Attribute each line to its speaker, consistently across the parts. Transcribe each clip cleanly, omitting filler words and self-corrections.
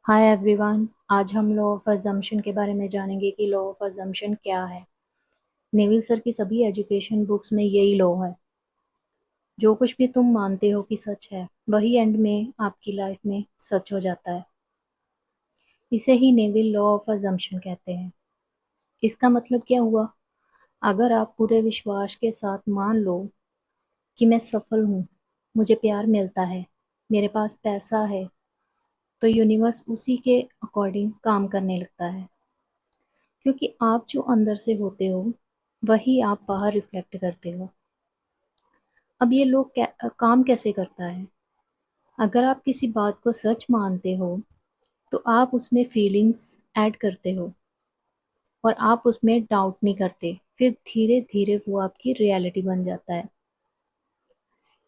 Speaker 1: Hi everyone. आज हम law of assumption के बारे में जानेंगे कि लॉ ऑफ अजम्पशन क्या है। नेविल सर की सभी एजुकेशन बुक्स में यही लॉ है। जो कुछ भी तुम मानते हो कि सच है वही एंड में आपकी लाइफ में सच हो जाता है। इसे ही नेविल लॉ ऑफ अजम्पशन कहते हैं। इसका मतलब क्या हुआ? अगर आप पूरे विश्वास के साथ मान लो कि मैं सफल हूँ, मुझे प्यार मिलता है, मेरे पास पैसा है, तो यूनिवर्स उसी के अकॉर्डिंग काम करने लगता है। क्योंकि आप जो अंदर से होते हो वही आप बाहर रिफ्लेक्ट करते हो। अब ये लोग काम कैसे करता है? अगर आप किसी बात को सच मानते हो तो आप उसमें फीलिंग्स ऐड करते हो और आप उसमें डाउट नहीं करते, फिर धीरे धीरे वो आपकी रियलिटी बन जाता है।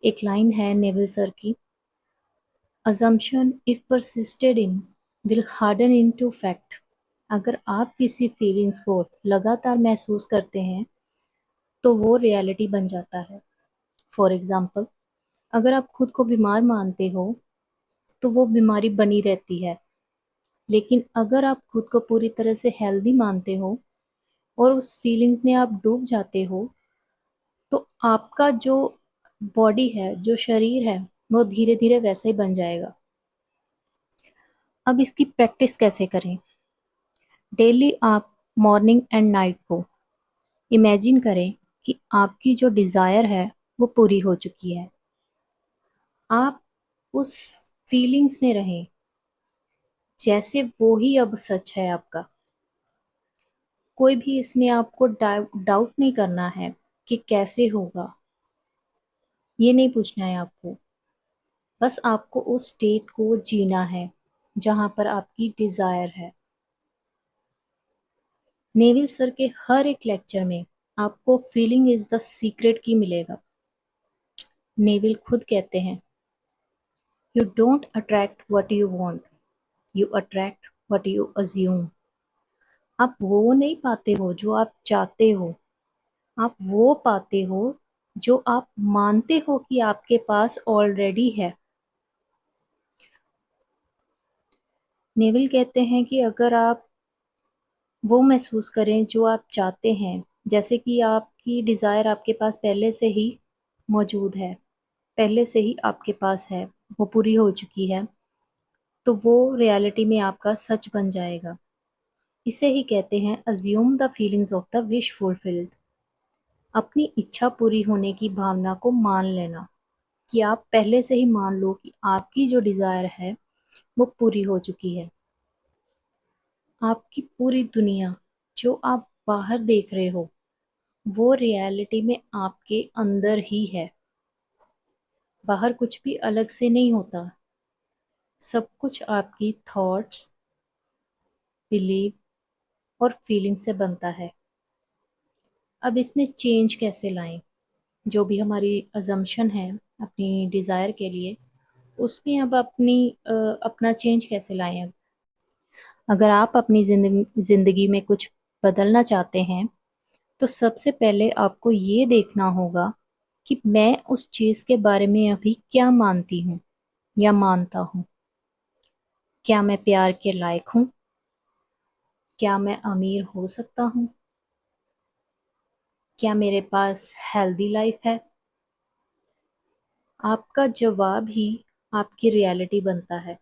Speaker 1: एक लाइन है नेविल सर की, assumption if persisted in will harden into fact। अगर आप किसी फीलिंग्स को लगातार महसूस करते हैं तो वो रियलिटी बन जाता है। फॉर एग्जाम्पल, अगर आप खुद को बीमार मानते हो तो वो बीमारी बनी रहती है। लेकिन अगर आप खुद को पूरी तरह से हेल्दी मानते हो और उस फीलिंग्स में आप डूब जाते हो तो आपका जो बॉडी है, जो शरीर है, वो धीरे धीरे वैसे ही बन जाएगा। अब इसकी प्रैक्टिस कैसे करें? डेली आप मॉर्निंग एंड नाइट को इमेजिन करें कि आपकी जो डिज़ायर है वो पूरी हो चुकी है। आप उस फीलिंग्स में रहें जैसे वो ही अब सच है आपका। कोई भी इसमें आपको डाउट नहीं करना है कि कैसे होगा, ये नहीं पूछना है आपको। बस आपको उस स्टेट को जीना है जहां पर आपकी डिजायर है। नेविल सर के हर एक लेक्चर में आपको फीलिंग इज द सीक्रेट की मिलेगा। नेविल खुद कहते हैं, you don't attract what you want, you attract what you assume. आप वो नहीं पाते हो जो आप चाहते हो, आप वो पाते हो जो आप मानते हो कि आपके पास ऑलरेडी है। नेविल कहते हैं कि अगर आप वो महसूस करें जो आप चाहते हैं, जैसे कि आपकी डिज़ायर आपके पास पहले से ही मौजूद है, पहले से ही आपके पास है, वो पूरी हो चुकी है, तो वो रियलिटी में आपका सच बन जाएगा। इसे ही कहते हैं assume the feelings of the wish fulfilled. अपनी इच्छा पूरी होने की भावना को मान लेना, कि आप पहले से ही मान लो कि आपकी जो डिज़ायर है वो पूरी हो चुकी है। आपकी पूरी दुनिया जो आप बाहर देख रहे हो वो रियलिटी में आपके अंदर ही है। बाहर कुछ भी अलग से नहीं होता। सब कुछ आपकी थॉट्स, बिलीव और फीलिंग से बनता है। अब इसमें चेंज कैसे लाएं? जो भी हमारी अजम्पशन है अपनी डिज़ायर के लिए, उसमें अब अपना चेंज कैसे लाएं? अब अगर आप अपनी जिंदगी में कुछ बदलना चाहते हैं तो सबसे पहले आपको ये देखना होगा कि मैं उस चीज के बारे में अभी क्या मानती हूँ या मानता हूँ। क्या मैं प्यार के लायक हूँ? क्या मैं अमीर हो सकता हूँ? क्या मेरे पास हेल्दी लाइफ है? आपका जवाब ही आपकी रियलिटी बनता है।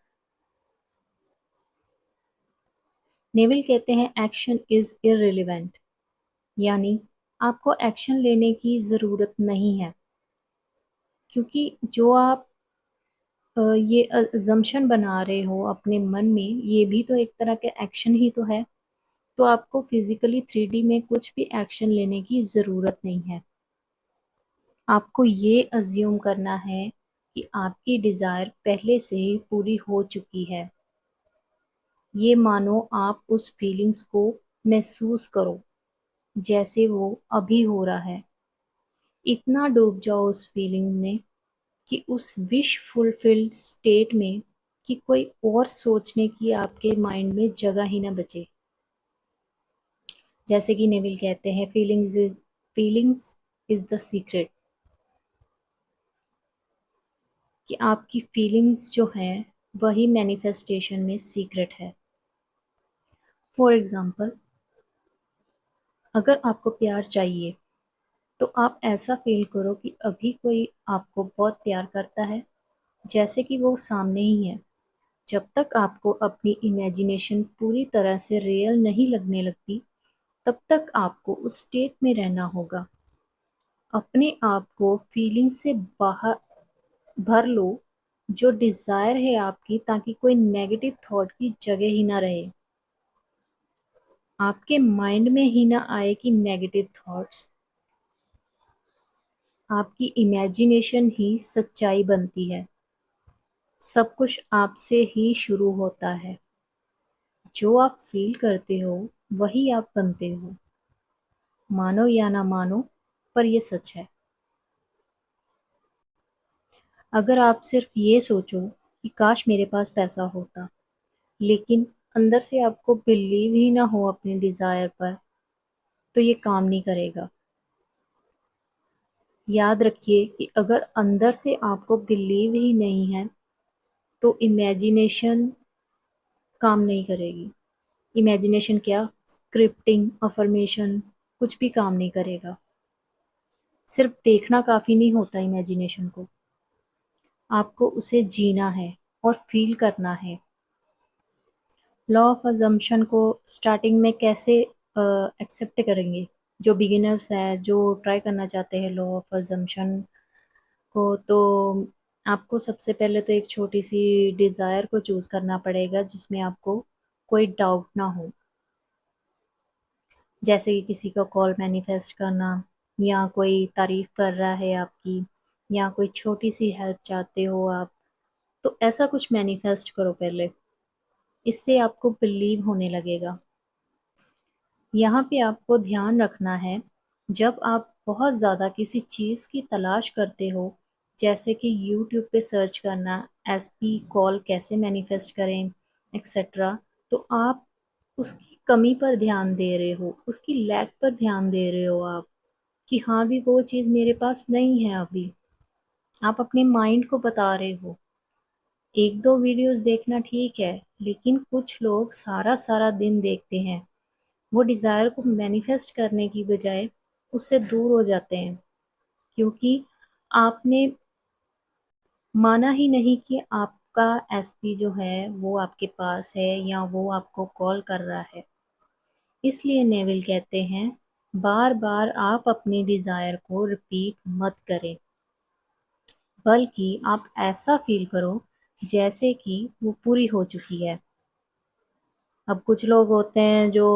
Speaker 1: नेविल कहते हैं एक्शन इज इररिलेवेंट, यानी आपको एक्शन लेने की जरूरत नहीं है। क्योंकि जो आप ये अजम्पशन बना रहे हो अपने मन में, ये भी तो एक तरह का एक्शन ही तो है। तो आपको फिजिकली 3D में कुछ भी एक्शन लेने की ज़रूरत नहीं है। आपको ये अज्यूम करना है कि आपकी डिज़ायर पहले से ही पूरी हो चुकी है। ये मानो आप उस फीलिंग्स को महसूस करो जैसे वो अभी हो रहा है। इतना डूब जाओ उस फीलिंग में कि उस विश फुलफिल्ड स्टेट में कि कोई और सोचने की आपके माइंड में जगह ही ना बचे। जैसे कि नेविल कहते हैं, फीलिंग्स इज द सीक्रेट। कि आपकी फीलिंग्स जो हैं वही मैनिफेस्टेशन में सीक्रेट है। फॉर एग्जाम्पल, अगर आपको प्यार चाहिए तो आप ऐसा फील करो कि अभी कोई आपको बहुत प्यार करता है, जैसे कि वो सामने ही है। जब तक आपको अपनी इमेजिनेशन पूरी तरह से रियल नहीं लगने लगती, तब तक आपको उस स्टेट में रहना होगा। अपने आप को फीलिंग से बाहर भर लो, जो डिजायर है आपकी, ताकि कोई नेगेटिव थॉट की जगह ही ना रहे। आपके माइंड में ही ना आए कि नेगेटिव थॉट्स। आपकी इमेजिनेशन ही सच्चाई बनती है। सब कुछ आपसे ही शुरू होता है। जो आप फील करते हो वही आप बनते हो। मानो या ना मानो, पर ये सच है। अगर आप सिर्फ ये सोचो कि काश मेरे पास पैसा होता, लेकिन अंदर से आपको बिलीव ही ना हो अपने डिजायर पर, तो ये काम नहीं करेगा। याद रखिए कि अगर अंदर से आपको बिलीव ही नहीं है, तो इमेजिनेशन काम नहीं करेगी। इमेजिनेशन क्या, स्क्रिप्टिंग, अफर्मेशन, कुछ भी काम नहीं करेगा। सिर्फ देखना काफी नहीं होता इमेजिनेशन को, आपको उसे जीना है और फील करना है। लॉ ऑफ अजम्पशन को स्टार्टिंग में कैसे एक्सेप्ट करेंगे? जो बिगिनर्स हैं, जो ट्राई करना चाहते हैं लॉ ऑफ अजम्पशन को, तो आपको सबसे पहले तो एक छोटी सी डिज़ायर को चूज़ करना पड़ेगा जिसमें आपको कोई डाउट ना हो। जैसे कि किसी का कॉल मैनिफेस्ट करना, या कोई तारीफ कर रहा है आपकी, या कोई छोटी सी हेल्प चाहते हो आप, तो ऐसा कुछ मैनिफेस्ट करो पहले। इससे आपको बिलीव होने लगेगा। यहाँ पे आपको ध्यान रखना है, जब आप बहुत ज़्यादा किसी चीज़ की तलाश करते हो, जैसे कि यूट्यूब पे सर्च करना, एसपी कॉल कैसे मैनिफेस्ट करें, एक्सेट्रा, तो आप उसकी कमी पर ध्यान दे रहे हो, उसकी लैक पर ध्यान दे रहे हो आप, कि हाँ भी वो चीज़ मेरे पास नहीं है अभी। आप अपने माइंड को बता रहे हो। एक दो वीडियोस देखना ठीक है, लेकिन कुछ लोग सारा सारा दिन देखते हैं। वो डिज़ायर को मैनिफेस्ट करने की बजाय उससे दूर हो जाते हैं, क्योंकि आपने माना ही नहीं कि आपका एसपी जो है वो आपके पास है, या वो आपको कॉल कर रहा है। इसलिए नेविल कहते हैं, बार बार आप अपनी डिज़ायर को रिपीट मत करें, बल्कि आप ऐसा फील करो जैसे कि वो पूरी हो चुकी है। अब कुछ लोग होते हैं जो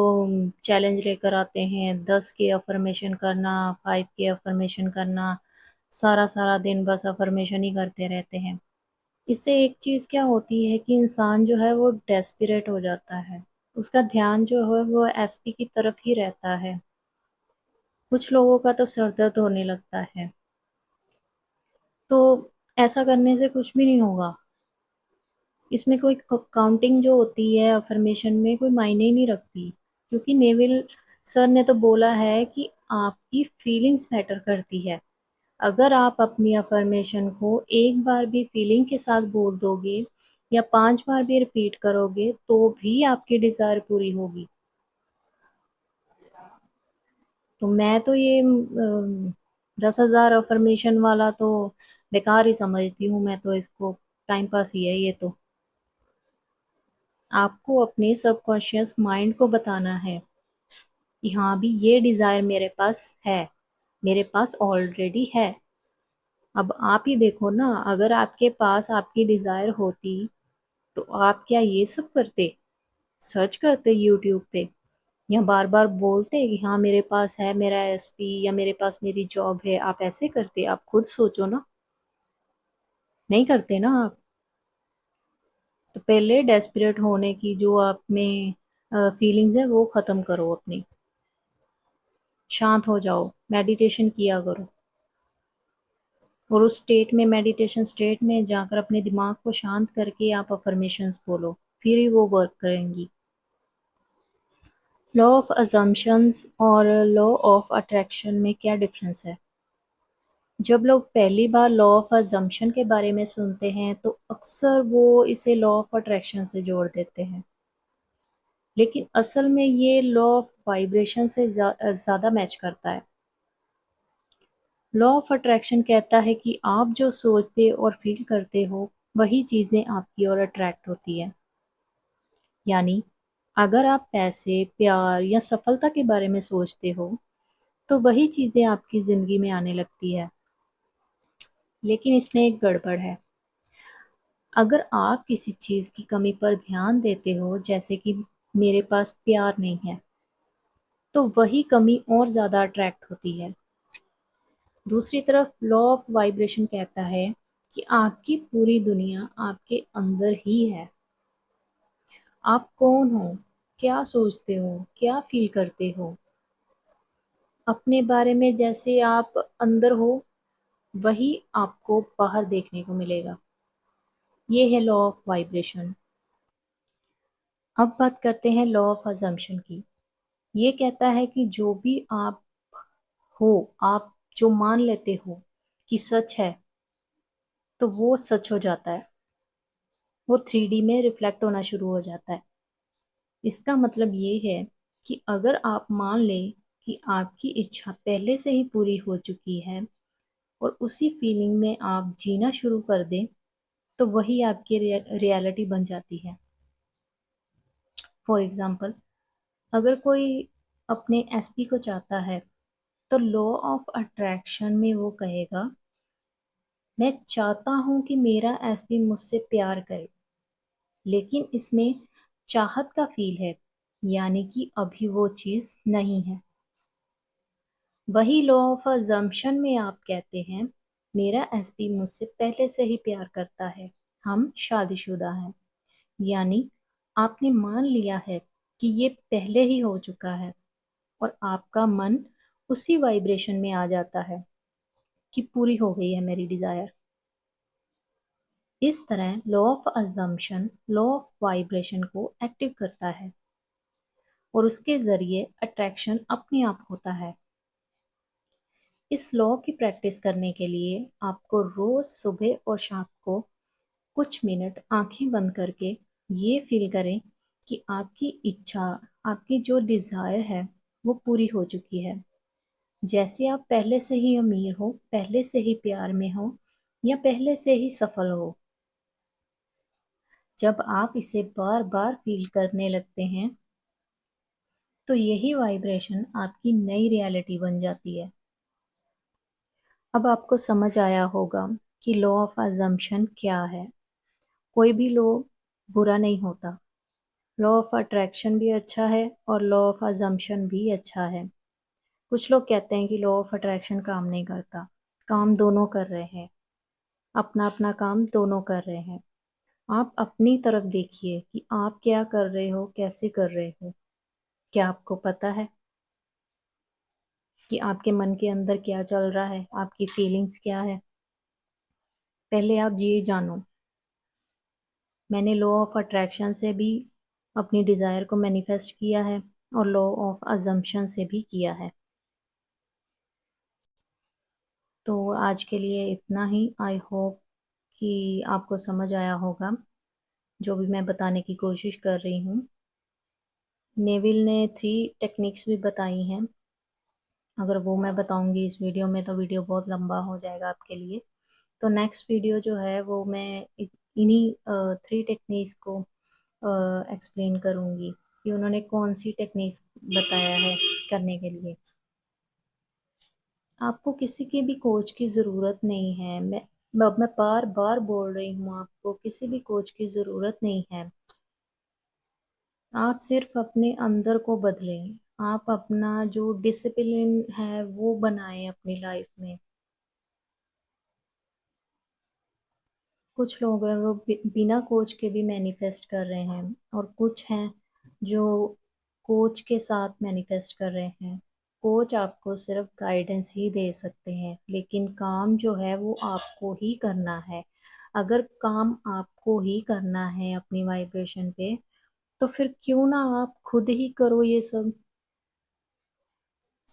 Speaker 1: चैलेंज लेकर आते हैं, 10 के अफर्मेशन करना, 5 के अफर्मेशन करना, सारा सारा दिन बस अफर्मेशन ही करते रहते हैं। इससे एक चीज़ क्या होती है कि इंसान जो है वो डेस्परेट हो जाता है। उसका ध्यान जो है वो एसपी की तरफ ही रहता है। कुछ लोगों का तो सर दर्द होने लगता है। तो ऐसा करने से कुछ भी नहीं होगा। इसमें कोई काउंटिंग जो होती है अफर्मेशन में, कोई मायने ही नहीं रखती, क्योंकि नेविल सर ने तो बोला है कि आपकी फीलिंग्स मैटर करती है। अगर आप अपनी अफर्मेशन को एक बार भी फीलिंग के साथ बोल दोगे, या 5 बार भी रिपीट करोगे, तो भी आपकी डिजायर पूरी होगी। तो मैं तो ये 10,000 अफर्मेशन वाला तो बेकार ही समझती हूँ। मैं तो इसको टाइम पास ही है ये तो। आपको अपने सबकॉन्शियस माइंड को बताना है कि हाँ भी ये डिजायर मेरे पास है, मेरे पास ऑलरेडी है। अब आप ही देखो ना, अगर आपके पास आपकी डिजायर होती, तो आप क्या ये सब करते? सर्च करते यूट्यूब पे, या बार बार बोलते कि हाँ मेरे पास है मेरा एसपी, या मेरे पास मेरी जॉब है? आप ऐसे करते? आप खुद सोचो ना। नहीं करते ना आप। तो पहले डेस्परेट होने की जो आप में फीलिंग्स है वो खत्म करो अपनी। शांत हो जाओ, मेडिटेशन किया करो, और उस स्टेट में, मेडिटेशन स्टेट में जाकर अपने दिमाग को शांत करके आप अफर्मेशंस बोलो, फिर ही वो वर्क करेंगी। लॉ ऑफ अजम्पशंस और लॉ ऑफ अट्रैक्शन में क्या डिफरेंस है? जब लोग पहली बार लॉ ऑफ अजम्पशन के बारे में सुनते हैं तो अक्सर वो इसे लॉ ऑफ अट्रैक्शन से जोड़ देते हैं, लेकिन असल में ये लॉ ऑफ वाइब्रेशन से ज़्यादा मैच करता है। लॉ ऑफ अट्रैक्शन कहता है कि आप जो सोचते और फील करते हो वही चीज़ें आपकी ओर अट्रैक्ट होती है। यानी अगर आप पैसे, प्यार या सफलता के बारे में सोचते हो तो वही चीज़ें आपकी ज़िंदगी में आने लगती है। लेकिन इसमें एक गड़बड़ है। अगर आप किसी चीज़ की कमी पर ध्यान देते हो, जैसे कि मेरे पास प्यार नहीं है, तो वही कमी और ज़्यादा अट्रैक्ट होती है। दूसरी तरफ लॉ ऑफ वाइब्रेशन कहता है कि आपकी पूरी दुनिया आपके अंदर ही है। आप कौन हो, क्या सोचते हो, क्या फील करते हो, अपने बारे में जैसे आप अंदर हो वही आपको बाहर देखने को मिलेगा। ये है लॉ ऑफ वाइब्रेशन। अब बात करते हैं लॉ ऑफ अजम्पशन की। ये कहता है कि जो भी आप हो, आप जो मान लेते हो कि सच है, तो वो सच हो जाता है। वो 3D में रिफ्लेक्ट होना शुरू हो जाता है। इसका मतलब ये है कि अगर आप मान लें कि आपकी इच्छा पहले से ही पूरी हो चुकी है और उसी फीलिंग में आप जीना शुरू कर दें, तो वही आपकी रियलिटी बन जाती है। फॉर एग्जाम्पल, अगर कोई अपने एसपी को चाहता है, तो लॉ ऑफ अट्रैक्शन में वो कहेगा, मैं चाहता हूं कि मेरा एसपी मुझसे प्यार करे, लेकिन इसमें चाहत का फील है, यानी कि अभी वो चीज नहीं है। वही लॉ ऑफ अजम्पशन में आप कहते हैं, मेरा एसपी मुझसे पहले से ही प्यार करता है, हम शादीशुदा हैं। यानी आपने मान लिया है कि ये पहले ही हो चुका है और आपका मन उसी वाइब्रेशन में आ जाता है कि पूरी हो गई है मेरी डिजायर। इस तरह law of assumption law of vibration को एक्टिव करता है और उसके जरिए अट्रैक्शन अपने आप होता है। इस लॉ की प्रैक्टिस करने के लिए आपको रोज सुबह और शाम को कुछ मिनट आंखें बंद करके ये फील करें कि आपकी इच्छा, आपकी जो डिजायर है वो पूरी हो चुकी है। जैसे आप पहले से ही अमीर हो, पहले से ही प्यार में हो या पहले से ही सफल हो। जब आप इसे बार बार फील करने लगते हैं तो यही वाइब्रेशन आपकी नई रियलिटी बन जाती है। अब आपको समझ आया होगा कि लॉ ऑफ अजम्पशन क्या है। कोई भी लॉ बुरा नहीं होता। लॉ ऑफ अट्रैक्शन भी अच्छा है और लॉ ऑफ अजम्पशन भी अच्छा है। कुछ लोग कहते हैं कि लॉ ऑफ अट्रैक्शन काम नहीं करता। काम दोनों कर रहे हैं, अपना अपना काम दोनों कर रहे हैं। आप अपनी तरफ देखिए कि आप क्या कर रहे हो, कैसे कर रहे हो। क्या आपको पता है कि आपके मन के अंदर क्या चल रहा है, आपकी फीलिंग्स क्या है? पहले आप ये जानो। मैंने लॉ ऑफ अट्रैक्शन से भी अपनी डिज़ायर को मैनिफेस्ट किया है और लॉ ऑफ अजम्पशन से भी किया है। तो आज के लिए इतना ही। आई होप कि आपको समझ आया होगा जो भी मैं बताने की कोशिश कर रही हूँ। नेविल ने 3 टेक्निक्स भी बताई हैं। अगर वो मैं बताऊंगी इस वीडियो में तो वीडियो बहुत लंबा हो जाएगा आपके लिए। तो नेक्स्ट वीडियो जो है वो मैं इन्हीं 3 टेक्निक्स को एक्सप्लेन करूंगी कि उन्होंने कौन सी टेक्निक्स बताया है करने के लिए। आपको किसी की भी कोच की ज़रूरत नहीं है। मैं बार बार बोल रही हूँ, आपको किसी भी कोच की ज़रूरत नहीं है। आप सिर्फ अपने अंदर को बदलें। आप अपना जो डिसिप्लिन है वो बनाएं अपनी लाइफ में। कुछ लोग हैं वो बिना कोच के भी मैनिफेस्ट कर रहे हैं और कुछ हैं जो कोच के साथ मैनिफेस्ट कर रहे हैं। कोच आपको सिर्फ गाइडेंस ही दे सकते हैं, लेकिन काम जो है वो आपको ही करना है। अगर काम आपको ही करना है अपनी वाइब्रेशन पे, तो फिर क्यों ना आप खुद ही करो ये सब।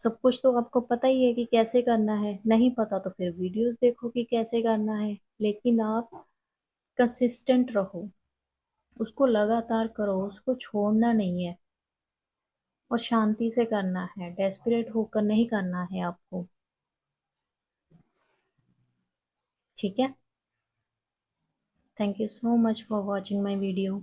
Speaker 1: सब कुछ तो आपको पता ही है कि कैसे करना है, नहीं पता तो फिर वीडियोस देखो कि कैसे करना है, लेकिन आप कंसिस्टेंट रहो, उसको लगातार करो, उसको छोड़ना नहीं है, और शांति से करना है, डेस्परेट होकर नहीं करना है आपको। ठीक है। Thank you so much for watching my video.